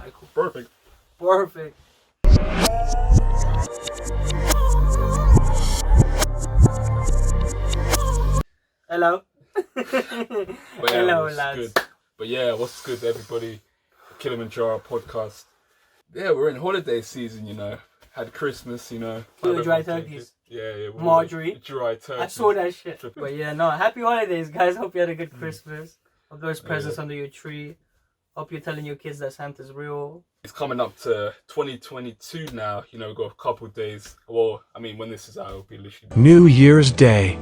Alright, cool. Perfect. Hello. Hello, what's lads. good? But yeah, what's good, everybody? Kilimanjaro podcast. Yeah, we're in holiday season, you know. Had Christmas, you know. We were dry turkeys. Yeah. Marjorie. Dry turkeys. I saw that shit. But yeah, no. Happy holidays, guys. Hope you had a good Christmas. Hope those presents under your tree. Hope you're telling your kids that Santa's real. It's coming up to 2022 now. You know, we've got a couple of days. Well, I mean, when this is out, it'll be literally New Year's Day.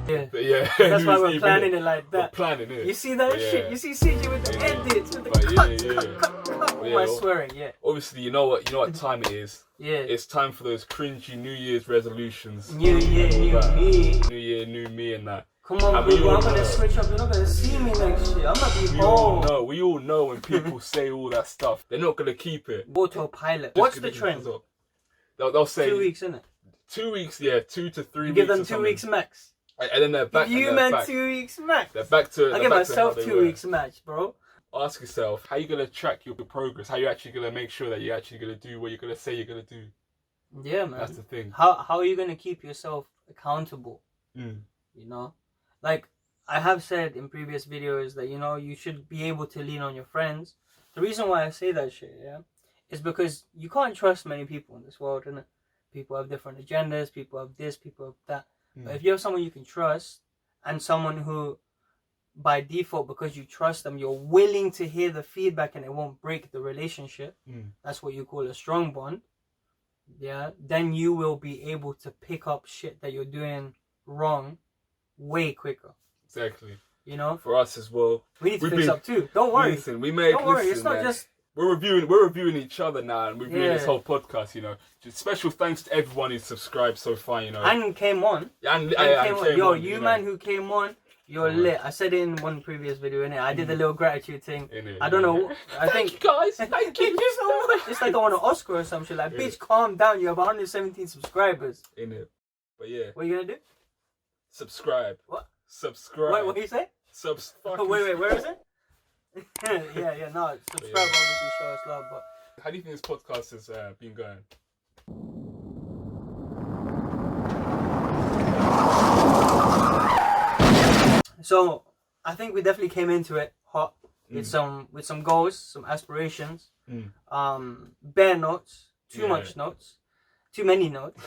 Yeah. But yeah. That's why we're planning it like that. We're planning it. You see that shit? You see CJ with the edits, with the cut. Yeah, My swearing, yeah. Obviously, you know what time it is. Yeah. It's time for those cringy New Year's resolutions. New year, new me. New year, new me and that. Come on, bro, I'm gonna switch up. You're not gonna see me next year. I'm gonna be home. We all know when people say all that stuff, they're not gonna keep it. Autopilot. What's the trend? They'll say 2 weeks, innit? 2 weeks, yeah, 2 to 3 weeks. Give them 2 weeks max. And then they're back. You meant 2 weeks max. They're back to. I give myself 2 weeks max, bro. Ask yourself, how you gonna track your progress? How you actually gonna make sure that you're actually gonna do what you're gonna say you're gonna do? Yeah, man. That's the thing. How are you gonna keep yourself accountable? You know, like I have said in previous videos that, you know, you should be able to lean on your friends. The reason why I say that shit, is because you can't trust many people in this world, innit? People have different agendas, people have this, people have that. But if you have someone you can trust, and someone who, by default, because you trust them, you're willing to hear the feedback and it won't break the relationship, that's what you call a strong bond, then you will be able to pick up shit that you're doing wrong way quicker. Exactly. You know? For us as well. We need to fix up too. Don't worry. Listen, it's not just... We're reviewing each other now and reviewing this whole podcast, you know. Just special thanks to everyone who's subscribed so far, you know. And came on. And came on. Yo, you know. Man who came on, you're lit. I said it in one previous video, innit? I did a little gratitude thing. I don't know. I think... Thank you guys. Thank you so much. It's like I want an Oscar or some shit. Like, bitch, calm down. You have 117 subscribers. Innit? But yeah. What are you gonna do? Subscribe. What? Subscribe. Wait, what did you say? Wait, where is it? No, subscribe, obviously, show us love, but... How do you think this podcast has been going? So, I think we definitely came into it hot, with some goals, some aspirations, bare notes, too much notes, too many notes.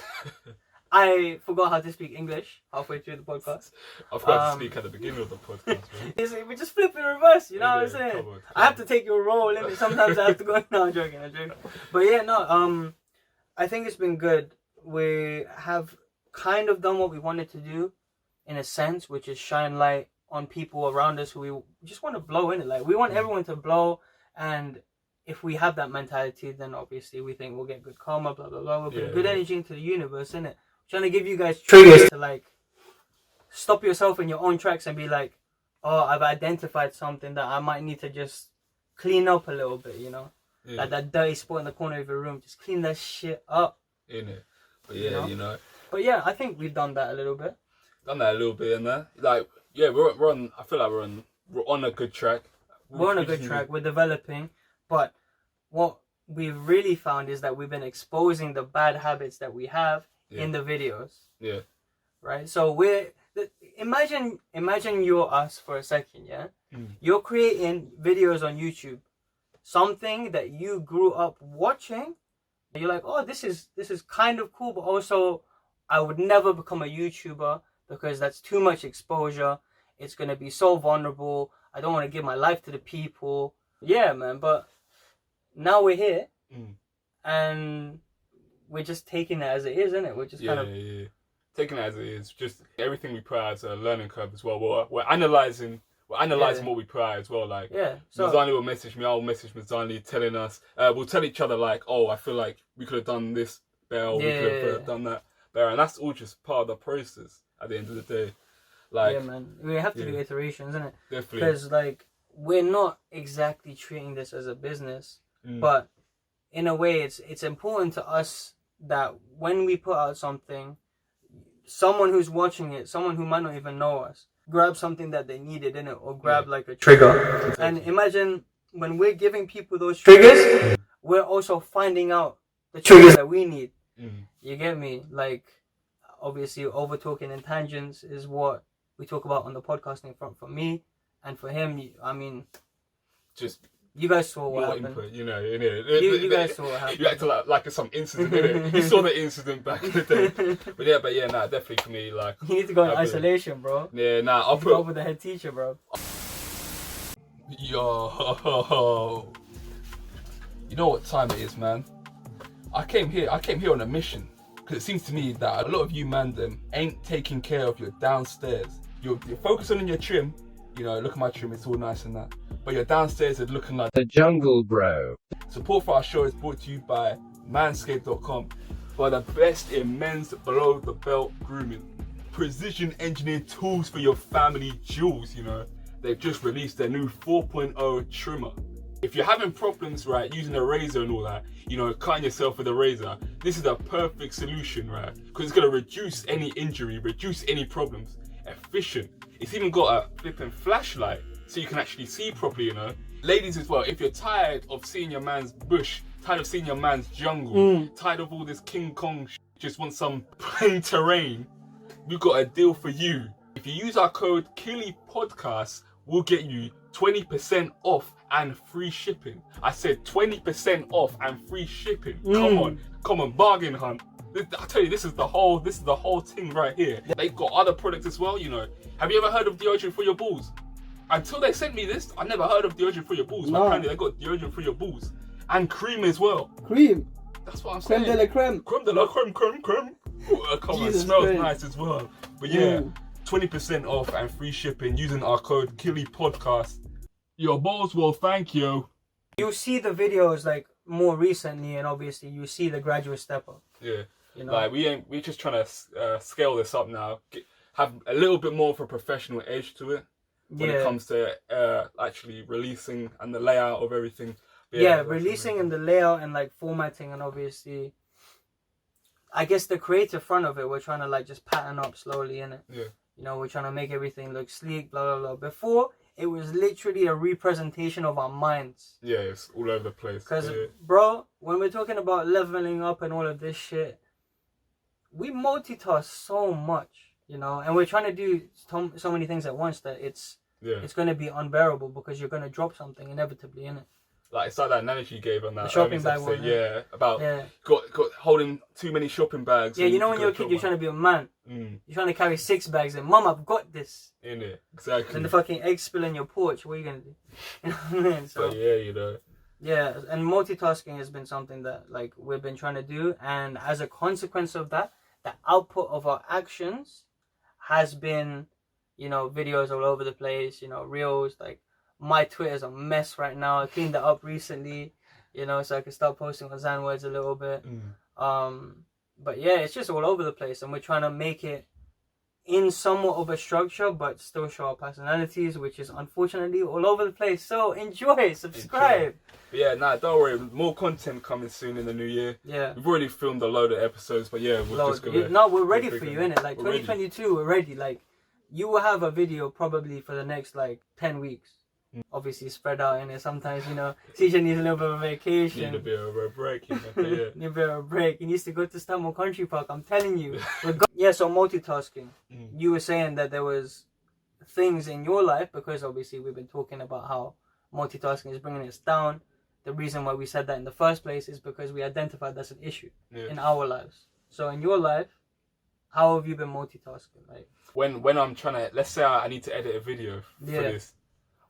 I forgot how to speak English halfway through the podcast. I forgot to speak at the beginning of the podcast, man. We just flip in reverse, you know what I'm saying? Come on. I have to take your role in it. Sometimes I have to go... No, I'm joking. But yeah, no, I think it's been good. We have kind of done what we wanted to do, in a sense, which is shine light on people around us who we just want to blow in it. Like, we want everyone to blow, and if we have that mentality, then obviously we think we'll get good karma, blah, blah, blah. We'll bring good energy into the universe, innit? Trying to give you guys triggers to, like, stop yourself in your own tracks and be like, oh, I've identified something that I might need to just clean up a little bit, you know? Like that dirty spot in the corner of your room, just clean that shit up. Innit? But yeah, you know. But yeah, I think we've done that a little bit. Done that a little bit in there. Like, yeah, we're on, I feel like we're on a good track. We're on a good track, we're developing, but what we've really found is that we've been exposing the bad habits that we have in the videos. Yeah. Right? So imagine you're us for a second, yeah? You're creating videos on YouTube. Something that you grew up watching. And you're like, oh, this is kind of cool, but also I would never become a YouTuber because that's too much exposure. It's gonna be so vulnerable. I don't want to give my life to the people. Yeah, man, but now we're here and we're just taking it as it is, isn't it? We're just taking it as it is. Just everything we put out as a learning curve as well. We're analysing what we put out as well. Like, so Mizanah will message me, I'll message Mizanah telling us, we'll tell each other like, oh, I feel like we could have done this better, or we could have done that better, and that's all just part of the process at the end of the day. Like, yeah, man, we have to do iterations, isn't it? Definitely. Because, like, we're not exactly treating this as a business, but in a way, it's important to us that when we put out something, someone who's watching it, someone who might not even know us, grab something that they needed in it, or grab like a trigger. And imagine when we're giving people those triggers, we're also finding out the triggers that we need. You get me? Like, obviously, over talking and tangents is what we talk about on the podcasting front for me, and for him, I mean, just you guys saw what happened. Input, you you guys saw what happened. You acted like it's some incident, innit? You saw the incident back in the day. But yeah, nah, definitely for me, like, you need to go in isolation, bro. Yeah, nah, I'll put over the head teacher, bro. Yo, you know what time it is, man? I came here on a mission, because it seems to me that a lot of you man them ain't taking care of your downstairs. You're focusing on your trim, look at my trim, it's all nice and that, but your downstairs is looking like the jungle, bro. Support for our show is brought to you by Manscaped.com, for the best in men's below the belt grooming. Precision engineered tools for your family jewels, They've just released their new 4.0 trimmer. If you're having problems, right, using a razor and all that, cutting yourself with a razor, this is a perfect solution, right? Because it's going to reduce any injury, reduce any problems. Efficient. It's even got a flipping flashlight, so you can actually see properly, Ladies as well, if you're tired of seeing your man's bush, tired of seeing your man's jungle, tired of all this King Kong just want some plain terrain, we've got a deal for you. If you use our code KILITALKS, we'll get you 20% off and free shipping. I said 20% off and free shipping. Come on, bargain hunt. I tell you, this is the whole thing right here. They've got other products as well, Have you ever heard of deodorant for your balls? Until they sent me this, I never heard of deodorant for your balls. No. Apparently they got deodorant for your balls. And cream as well. Cream? That's what I'm saying. Creme de la creme. Creme de la creme. Come on, it smells nice as well. But yeah, 20% off and free shipping using our code KILITALKS. Your balls will thank you. You see the videos like more recently, and obviously you see the gradual step up. Yeah. Like we're just trying to scale this up now. Have a little bit more of a professional edge to it when it comes to actually releasing and the layout of everything. But releasing and the layout and like formatting, and obviously, I guess the creative front of it, we're trying to like just pattern up slowly, innit? Yeah. We're trying to make everything look sleek, blah blah blah. Before, it was literally a representation of our minds. Yeah, it's all over the place. Because, bro, when we're talking about leveling up and all of this shit, we multitask so much, and we're trying to do so many things at once that it's going to be unbearable, because you're going to drop something inevitably, innit? Like, it's like that analogy you gave on that. The shopping bag one. About got holding too many shopping bags. Yeah, when you're a kid, you're trying to be a man. You're trying to carry 6 bags and, Mum, I've got this. In it, exactly. And the fucking egg spill in your porch, what are you going to do? You know what I mean? So, but yeah, and multitasking has been something that, like, we've been trying to do. And as a consequence of that, the output of our actions has been, videos all over the place, reels, like, my Twitter's a mess right now. I cleaned it up recently, so I can start posting on Zan words a little bit. But yeah, it's just all over the place, and we're trying to make it in somewhat of a structure, but still show our personalities, which is unfortunately all over the place. So enjoy, subscribe. But yeah, don't worry, more content coming soon in the new year. Yeah, we've already filmed a load of episodes, but yeah, we're just gonna. We're ready for you, innit? Like 2022, we're ready. Like, you will have a video probably for the next like 10 weeks. Obviously spread out in it. Sometimes, CJ needs a little bit of a vacation. Need a bit of a break, Need a bit of a break. He needs to go to Stanmore Country Park. I'm telling you. So multitasking. You were saying that there was things in your life, because obviously we've been talking about how multitasking is bringing us down. The reason why we said that in the first place is because we identified that's an issue in our lives. So in your life, how have you been multitasking? Like, when I'm trying to, let's say I need to edit a video for this.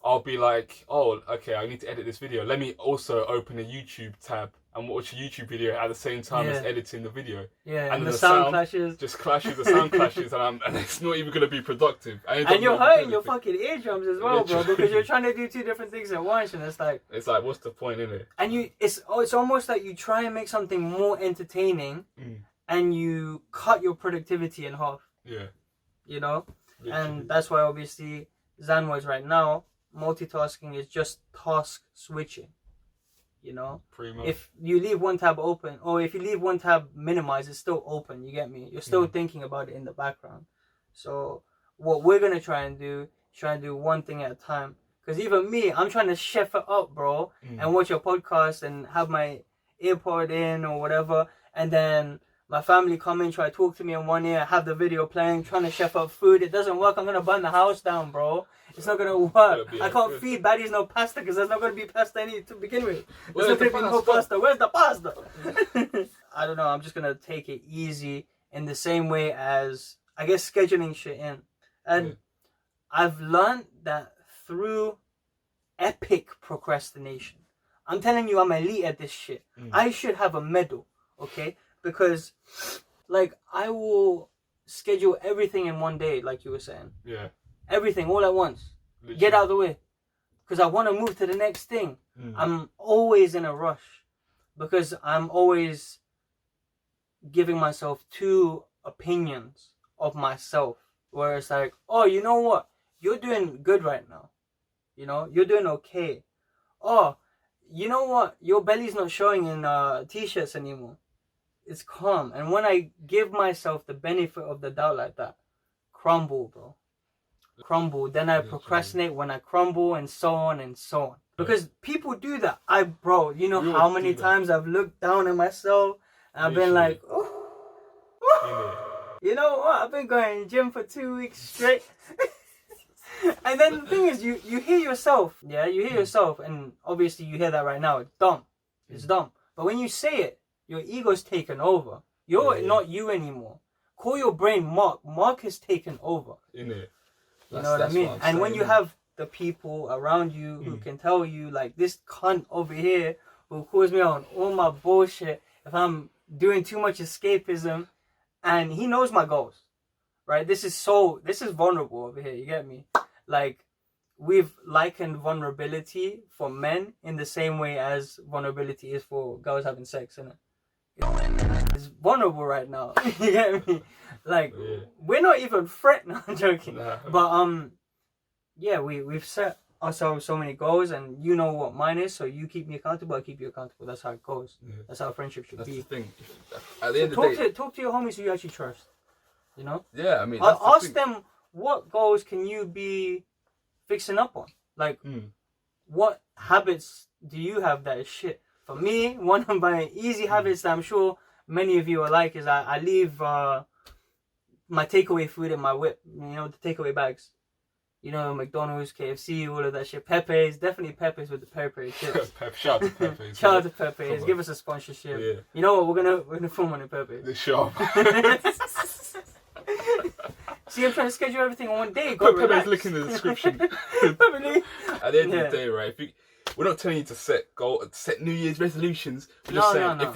I'll be like, oh, okay, I need to edit this video. Let me also open a YouTube tab and watch a YouTube video at the same time as editing the video. Yeah, and the sound clashes. Just clashes, the sound clashes, and it's not even going to be productive. And you're hurting your fucking eardrums as well, bro, because you're trying to do 2 different things at once, and it's like... It's like, what's the point, innit? And it's almost like you try and make something more entertaining, and you cut your productivity in half. Yeah. Literally. And that's why, obviously, Zanwords right now, multitasking is just task switching. Pretty much. If you leave one tab open, or if you leave one tab minimized, it's still open, you get me? You're still thinking about it in the background. So what we're going to try and do one thing at a time, Because even me, I'm trying to chef it up, bro, and watch your podcast and have my earpod in or whatever, and then my family come in, try to talk to me in one ear, have the video playing, trying to chef up food. It doesn't work. I'm gonna burn the house down, bro. It's not gonna work. I can't feed baddies no pasta because there's not gonna be pasta any to begin with. There's not gonna be no pasta. Where's the pasta? I don't know. I'm just gonna take it easy in the same way as I guess scheduling shit in, and I've learned that through epic procrastination. I'm telling you, I'm elite at this shit. I should have a medal, okay? Because, like, I will schedule everything in one day, like you were saying. Yeah. Everything, all at once. Literally. Get out of the way. Because I want to move to the next thing. I'm always in a rush. Because I'm always giving myself two opinions of myself. Where it's like, oh, you know what? You're doing good right now. You know, you're doing okay. Oh, you know what? Your belly's not showing in t-shirts anymore. It's calm. And when I give myself the benefit of the doubt like that, crumble, bro. Crumble. Then I procrastinate when I crumble, and so on and so on. Because people do that. Bro, you know how many times I've looked down at myself and I've been like, you know what? I've been going to the gym for 2 weeks straight. And then the thing is, you hear yourself. Yeah, you hear yourself. And obviously you hear that right now. It's dumb. It's dumb. But when you say it, your ego's taken over. You're not you anymore. Call your brain Mark. Mark has taken over. You know what I mean? And when you have the people around you who can tell you, like this cunt over here who calls me on all my bullshit if I'm doing too much escapism, and he knows my goals, right? This is vulnerable over here, you get me? Like, we've likened vulnerability for men in the same way as vulnerability is for girls having sex, innit? It's vulnerable right now. You get me? Like, we're not even threatened. I'm joking. Nah. But yeah, we've set ourselves so many goals, and you know what mine is, so you keep me accountable, I keep you accountable. That's how it goes. That's how friendship should be. That's the thing. At the end of the day, talk to your homies who you actually trust. You know? Yeah, I mean, ask them, what goals can you be fixing up on? Like, what habits do you have that is shit? For me, one of my easy habits that I'm sure many of you are like is I leave my takeaway food in my whip. You know, the takeaway bags. You know, McDonald's, KFC, all of that shit. Pepe's, definitely Pepe's with the pepper chips. Shout out to Pepe's. Shout out to Pepe's. Give us a sponsorship. Yeah. You know what? We're gonna film on the Pepe's. The shop. See, I'm trying to schedule everything on one day. Put Pepe's link in the description. At the end of the day, right? We're not telling you to set New Year's resolutions. We're just saying if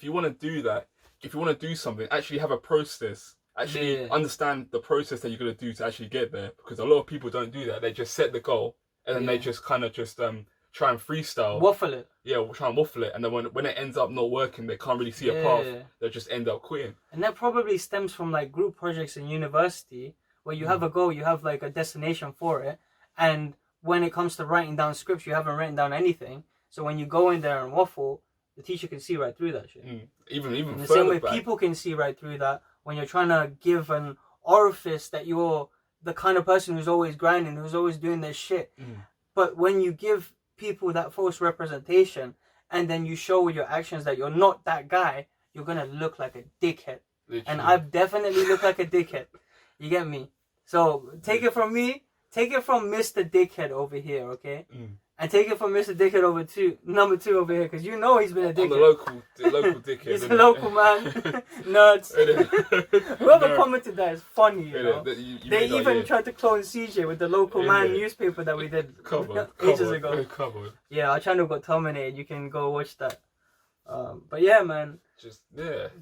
you wanna do that, if you wanna do something, actually have a process. Actually understand the process that you're gonna do to actually get there. Because a lot of people don't do that. They just set the goal and then they just kind of try and freestyle. Waffle it. Yeah, we'll try and waffle it, and then when it ends up not working, they can't really see a path. They'll just end up quitting. And that probably stems from like group projects in university where you have a goal, you have like a destination for it, and when it comes to writing down scripts, you haven't written down anything. So when you go in there and waffle, the teacher can see right through that shit. Even in the same way back, people can see right through that when you're trying to give an orifice that you're the kind of person who's always grinding, who's always doing this shit. But when you give people that false representation and then you show with your actions that you're not that guy, you're gonna look like a dickhead. Literally. And I've definitely looked like a dickhead. You get me? So take it from me, take it from Mr. Dickhead over here, okay? And take it from Mr. Dickhead number two over here, because you know he's been a dickhead. The local dickhead. He's a local man. Nuts. Whoever commented that is funny, you know. They even tried to clone CJ with the local man newspaper that we did ages ago. Yeah, our channel got terminated. You can go watch that. But yeah, man.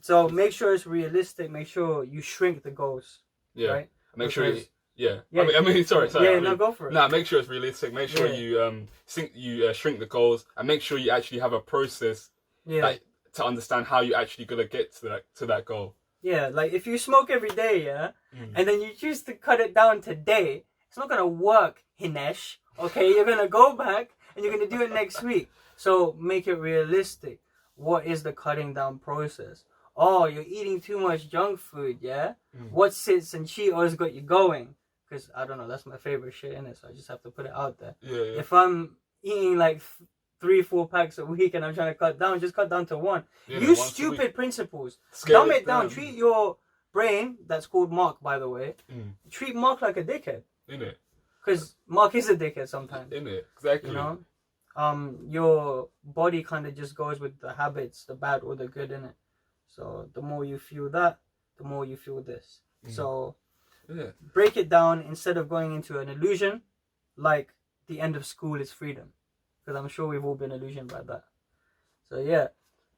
So make sure it's realistic. Make sure you shrink the goals. Yeah. Right? Make sure it's... Yeah. I mean, sorry. No, go for it. Make sure it's realistic. Make sure you shrink the goals, and make sure you actually have a process to understand how you're actually gonna get to that goal. Yeah, like if you smoke every day, and then you choose to cut it down today, it's not gonna work, Hinesh. Okay, you're gonna go back and you're gonna do it next week. So make it realistic. What is the cutting down process? Oh, you're eating too much junk food, yeah? What sits and Cheetos got you going? because I don't know, that's my favorite shit in it, so I just have to put it out there. Yeah. If I'm eating like 3-4 packs a week and I'm trying to cut down, just cut down to 1. Use stupid principles. Dumb it down. Treat your brain, that's called Mark, by the way. Treat Mark like a dickhead. Innit? Because Mark is a dickhead sometimes. Innit? Exactly. You know? Your body kind of just goes with the habits, the bad or the good in it. So the more you feel that, the more you feel this. So break it down instead of going into an illusion like the end of school is freedom. Because I'm sure we've all been illusioned by that. So yeah.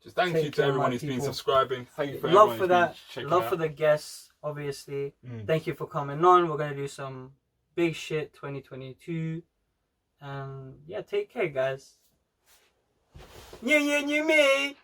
Just thank you to everyone who's been subscribing. Thank you for love for that. Love for the guests, obviously. Thank you for coming on. We're gonna do some big shit 2022. Yeah, take care, guys. New year, new me.